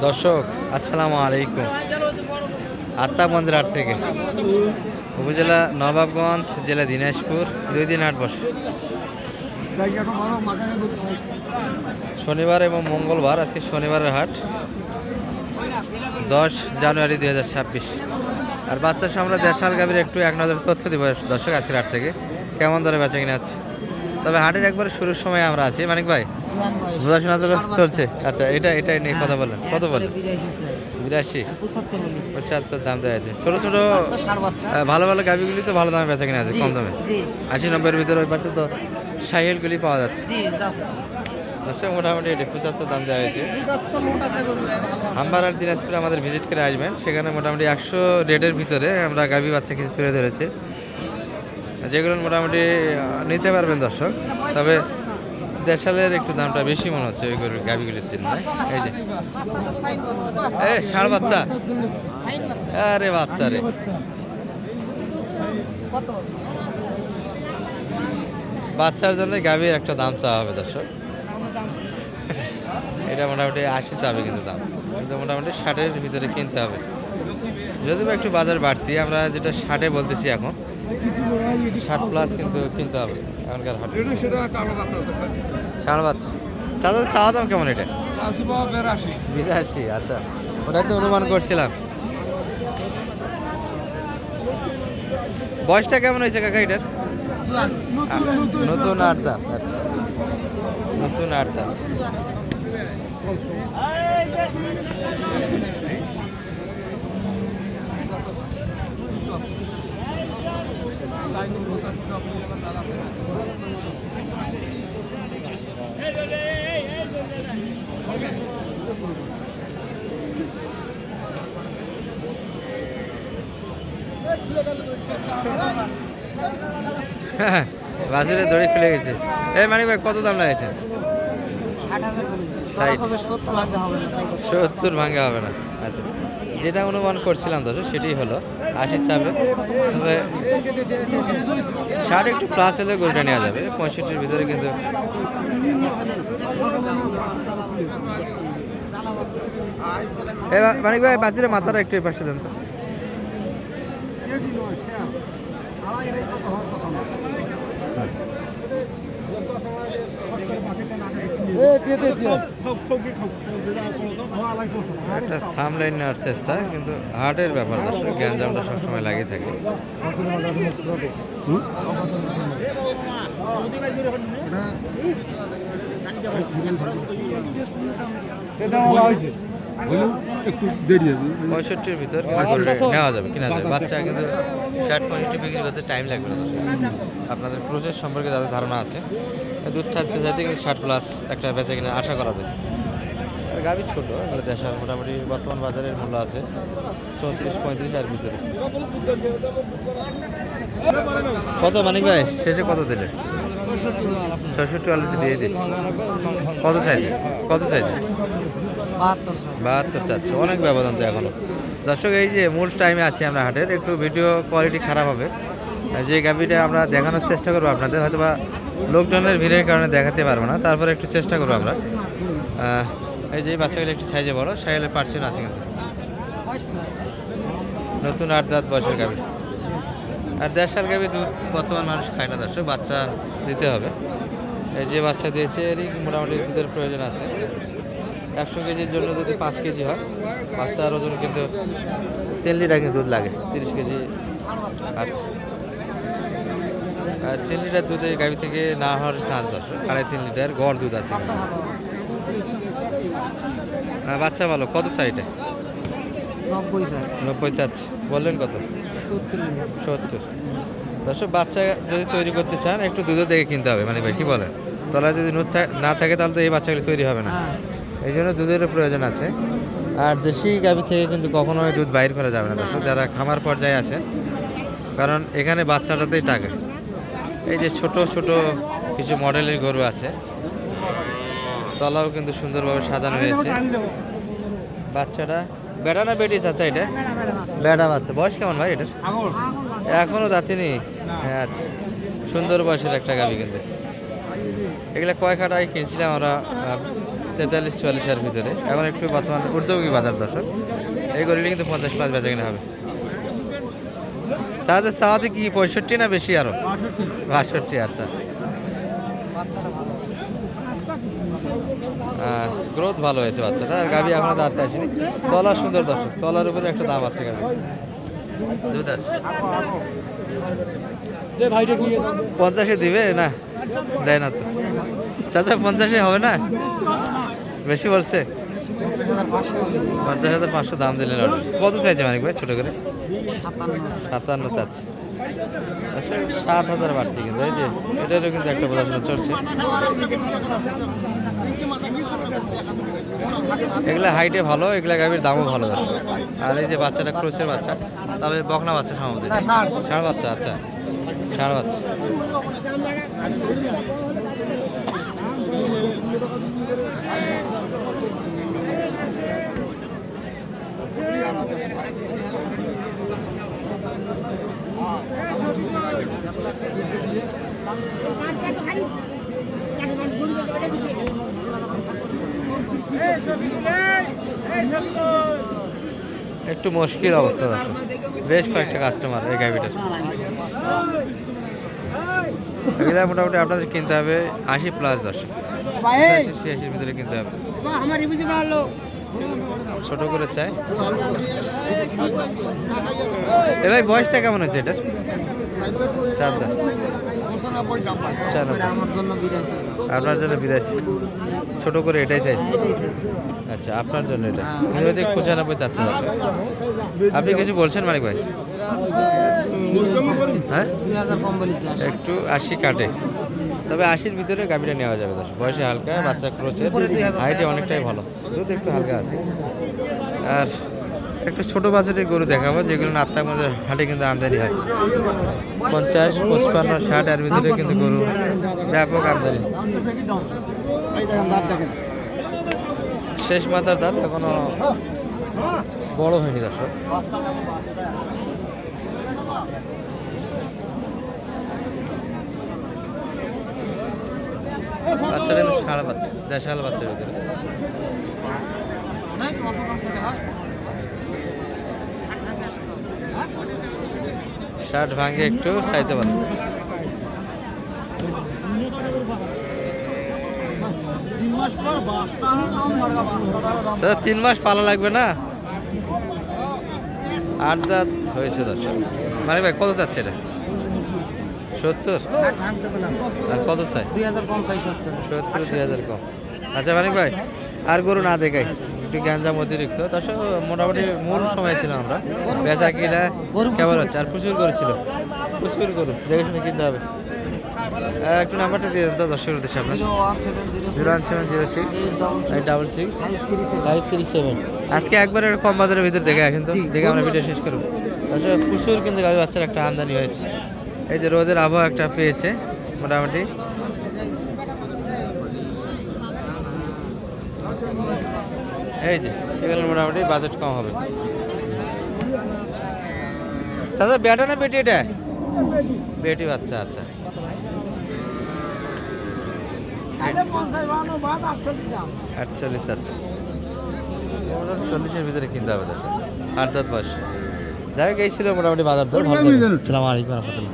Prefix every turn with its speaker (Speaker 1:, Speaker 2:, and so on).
Speaker 1: দর্শক আসসালামু আলাইকুম। আত্মাগঞ্জের হাট থেকে উপজেলা নবাবগঞ্জ, জেলা দিনাজপুর, 2 দিন হাট বসে শনিবার এবং মঙ্গলবার। আজকে শনিবারের হাট, 10 জানুয়ারি 2026। আর বাচ্চা আমরা দেশাল গাভীর একটু এক নজর তথ্য দিব দর্শক আজকের হাট থেকে কেমন দরে বেচা কিনা হচ্ছে। তবে হাটের একবারে শুরুর সময় আমরা আছি। মানিক ভাই, বোঝাশোনা তো চলছে। আচ্ছা, এটা নিয়ে কথা বলেন। কত বলেন? 82, 75 দাম দেওয়া আছে। ছোট ছোট ভালো ভালো গাভিগুলি তো ভালো দামে বেচা কিনা আছে, কম দামে 80-90-এর ভিতরে। ওই পাশে তো সাহিলগুলি পাওয়া যাচ্ছে। আচ্ছা, মোটামুটি 75 দাম দেওয়া হয়েছে। হামবার আর দিনাজপুরে আমাদের ভিজিট করে আসবেন, সেখানে মোটামুটি 100 রেটের ভিতরে আমরা গাভি বাচ্চা কিছু তুলে ধরেছি, যেগুলো মোটামুটি নিতে পারবেন দর্শক। তবে দেশালের একটু দামটা বেশি মনে হচ্ছে ওই গাভিগুলির দিন। এই যে ষাঁড় বাচ্চা, আরে বাচ্চা রে, বাচ্চার জন্য গাভির একটা দাম চাওয়া হবে দর্শক। এটা মোটামুটি 80 চাবে কিন্তু দাম, কিন্তু মোটামুটি 60-এর ভিতরে কিনতে হবে। যদিও একটু বাজার বাড়তি, আমরা যেটা 60-এ বলতেছি এখন 60+ কিন্তু কিনতে হবে এখনকার হাটে। ষাঁড় বাচ্চা চাঁদের চাওয়া দাম কেমন? এটা 82। আচ্ছা, ওটাই তো অনুমান করছিলাম। বয়সটা কেমন হয়েছে কাকা এটার? নতুন 8 দাঁত। আচ্ছা, নতুন 8 দাঁত। বাজারে দড়ি খুলে গেছে। এই মানিক ভাই, কত দাম লাগেছে? 70 ভাঙা হবে না। আচ্ছা, যেটা অনুমান করছিলাম দর্শক সেটাই হলো 80 চাবে। তবে 60 একটু প্লাস হলে গরুটা নেওয়া যাবে। 65-এর ভিতরে কিন্তু মানিক ভাই, বাজারে মাথাটা একটু এই পাশে দেন তো। একটা থামলাইন নেওয়ার চেষ্টা, কিন্তু হার্টের ব্যাপার দর্শক, গ্যাঞ্জামটা সবসময় লাগিয়ে থাকে।
Speaker 2: একটু দেরি হবে।
Speaker 1: 65-এর ভিতর নেওয়া যাবে, কিনা যাবে। বাচ্চা কিন্তু 60-65 বিক্রি করতে টাইম লাগবে না দর্শক। আপনাদের প্রসেস সম্পর্কে যাদের ধারণা আছে, দুধ ছাড়তে ছাড়তে কিন্তু 60+ একটা বেচা কিনা আশা করা যায়। আর গাভী ছোটো, এগুলো দেশাল। মোটামুটি বর্তমান বাজারের মূল্য আছে 34-35 এর ভিতরে। কত মানিক ভাই, শেষে কত দিলে? 66 আলুতে দিয়ে দিস। কত চাইছে? 72 চাচ্ছে। অনেক ব্যবধান তো এখনো দর্শক। এই যে মূল টাইমে আছি আমরা হাটের, একটু ভিডিও কোয়ালিটি খারাপ হবে। যে গাভিটা আমরা দেখানোর চেষ্টা করবো আপনাদের, হয়তো বা লোকজনের ভিড়ের কারণে দেখাতে পারবো না, তারপরে একটু চেষ্টা করবো আমরা। এই যে বাচ্চাগুলো একটু সাইজে বড়, সাইলের পার্সেন্ট আছে কিন্তু। নতুন 8 দাঁত বয়সের গাভি। আর দেশাল গাভি দুধ বর্তমান মানুষ খায় না দর্শক, বাচ্চা দিতে হবে। এই যে বাচ্চা দিয়েছে, এরই মোটামুটি দুধের প্রয়োজন আছে। 100 কেজির জন্য যদি 5 কেজি হয়, বাচ্চার ওজন কিন্তু 3 লিটার কিন্তু দুধ লাগে। 30 কেজি। আচ্ছা, 3 লিটার দুধ এই গাভি থেকে না হওয়ার চান্স দর্শক। 3.5 লিটার গড় দুধ আছে। বাচ্চা ভালো। কত চাই এটা? 90 চাচ্ছে। বললেন কত? 70। দর্শক, বাচ্চা যদি তৈরি করতে চান একটু দুধও দেখে কিনতে হবে। মানে ভাই কি বলেন, তলায় যদি দুধ না থাকে তাহলে তো এই বাচ্চাগুলি তৈরি হবে না। এই জন্য দুধেরও প্রয়োজন আছে। আর দেশি গাভী থেকে কিন্তু কখনোই দুধ বাইর করা যাবে না দর্শক, যারা খামার পর্যায়ে আছেন, কারণ এখানে বাচ্চাটাতেই টাকা। এই যে ছোট ছোট কিছু মডেলের গরু আছে, তলাও কিন্তু সুন্দরভাবে সাজানো হয়েছে। বাচ্চাটা বেটা না বেটি চাচা? এটা বেটা বাচ্চা। বয়স কেমন ভাই এটার? এখনো দাঁতিনি। হ্যাঁ, আচ্ছা, সুন্দর বয়সের একটা গাভী। কিন্তু এগুলা কয় কাটায় কিনছিলাম আমরা? 43-44 ভিতরে, এখন একটু বর্তমানে ঊর্ধ্বমুখী বাজার দর্শক। এই গরুটি কিন্তু 50+ বেচা কিনা হবে। চাঁদের চাওয়াতে কি 65 না বেশি আরো? 62। আচ্ছা, গ্রোথ ভালো হয়েছে বাচ্চাটা। আর গাভী এখনো দাঁড়াতে আসেনি, তলা সুন্দর দর্শক, তলার উপরে একটা দাম আছে গাভী, দুধ আছে। 50-এ দিবে না? দেয় না তো চাচা, 50-এ হবে না? বেশি বলছে। 50,500 দাম দিলেন। কত চাইছে মানিক ভাই ছোট করে? 57 চাচ্ছে। আচ্ছা, 7,000 বাড়তি কিন্তু এই যে এটারও কিন্তু একটা বোঝাশোনা চলছে। এগুলা হাইটে ভালো, এগুলা গাভীর দামও ভালো। আর এই যে বাচ্চাটা ক্রোচের বাচ্চা, তবে বকনা বাচ্চা সম্ভবত, ষাঁড় বাচ্চা। আচ্ছা, ষাঁড় বাচ্চা। একটু মুশকিল অবস্থা আছে, বেশ কয়েকটা কাস্টমার এই গাভিটার। এগুলা মোটামুটি আপনাদের কিনতে হবে 80+ 10, 86 ভিতরে কিনতে হবে। ছোট করে চাই। এ ভাই বয়সটা কেমন হচ্ছে এটার? 4 দাঁত। আপনার জন্য 82, ছোট করে এটাই চাইছি। আচ্ছা, আপনার জন্য এটা 95 চাচ্ছে। আপনি কিছু বলছেন মানিক ভাই? হ্যাঁ, একটু 80 কাটে, তবে 80-র ভিতরে গাভীটা নেওয়া যাবে। বয়সে হালকা, বাচ্চা ক্রোচের, হাইটে অনেকটাই ভালো, দুধ একটু হালকা আছে। আর একটু ছোট বাজারের গরু দেখাবো, যেগুলো নাত্তা আমাদের হাটে কিন্তু আমদানি হয়। 50, 55, 60 এর ভিতরে কিন্তু গরু ব্যাপক আমদানি। শেষ মাথার দাঁত এখনো বড় হয়নি দর্শক। বাচ্চাটা কিন্তু ষাঁড় বাচ্চা, দেশাল বাচ্চার ভিতরে। শার্ট ভাঙে একটু চাইতে পারে। 3 মাস পালা লাগবে না? 8 দাঁত হয়েছে দর্শক। মানে ভাই কত চাচ্ছে এটা? 70? আর কত চাই? 2000 কম চাই। 70, 2000 কম। আচ্ছা মানিক ভাই, আর গরু না দেখাই, একটু গ্যাঞ্জাম অতিরিক্ত দর্শক। মোটামুটি মূল সময় ছিল আমরা বেচা কিনা কেমন হচ্ছে। আর প্রচুর গরু ছিল, প্রচুর গরু, দেখে শুনে কিনতে হবে। একটু নাম্বারটা দিয়ে দেন তো দর্শকের উদ্দেশ্যে আপনার। 01706 আজকে একবারে কম বাজারের ভিতরে দেখে আসেন তো, দেখে আমরা ভিডিও শেষ করবো। আসলে প্রচুর কিন্তু গাভী বাচ্চার একটা আমদানি হয়েছে। এই যে রোদের আবহাওয়া একটা পেয়েছে মোটামুটি। এই যে এগুলো মোটামুটি বাজেট কম হবে। দাদা বেটা না বেটি? এটা বেটি বাচ্চা। আচ্ছা, 48 চাচ্ছে। 40-এর ভিতরে কিনতে হবে দর্শক। 8 দাঁত বয়স। যাই গেছিল মোটামুটি বাজার দর। আসসালামু আলাইকুম রহমতুল্লাহ।